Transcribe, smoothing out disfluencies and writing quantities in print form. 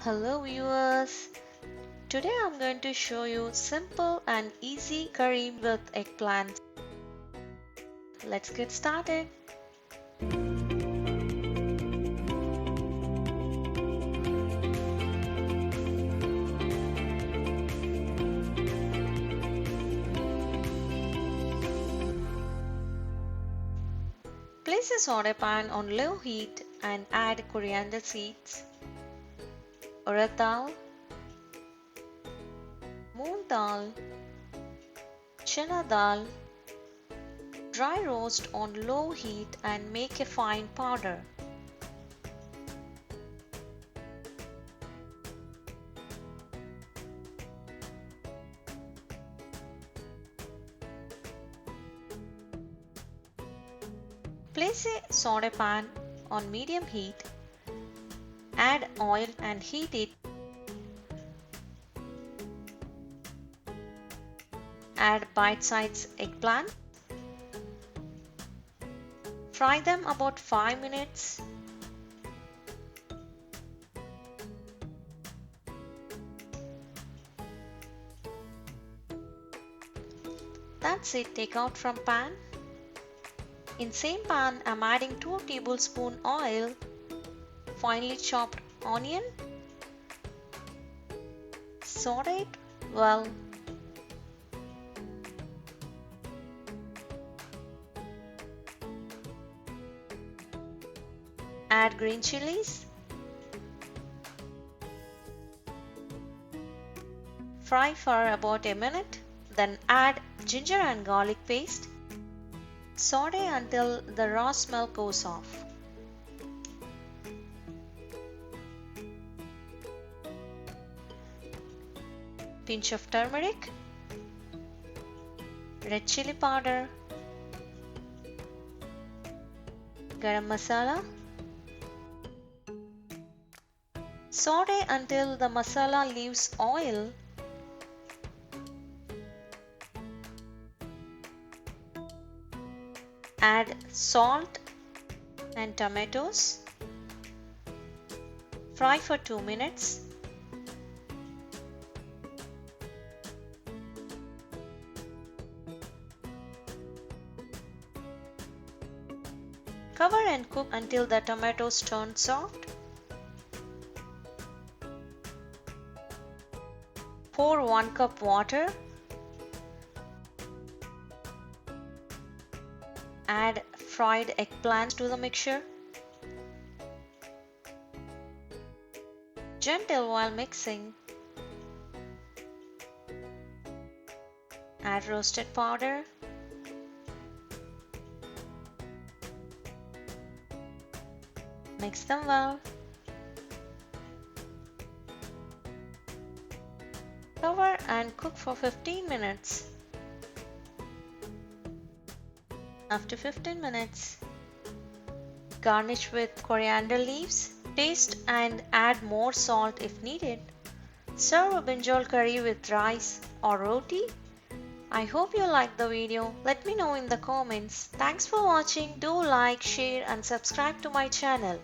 Hello viewers, today I'm going to show you simple and easy curry with eggplant. Let's get started. Place a saute pan on low heat and add coriander seeds, urad dal, moong dal, chana dal. Dry roast on low heat and make a fine powder. Place a saute pan on medium heat. Add oil and heat it. Add bite-sized eggplant. Fry them about 5 minutes. That's it, take out from pan. In same pan, I'm adding 2 tablespoons oil, finely chopped onion. Saute it well. Add green chilies. Fry for about a minute, then add ginger and garlic paste. Saute until the raw smell goes off. Pinch of turmeric, red chili powder, garam masala. Saute until the masala leaves oil. Add salt and tomatoes. Fry for 2 minutes. Cover and cook until the tomatoes turn soft. Pour 1 cup water. Add fried eggplants to the mixture. Gentle while mixing. Add roasted powder. Mix them well. Cover and cook for 15 minutes. After 15 minutes, garnish with coriander leaves. Taste and add more salt if needed. Serve a brinjal curry with rice or roti. I hope you liked the video. Let me know in the comments. Thanks for watching. Do like, share and subscribe to my channel.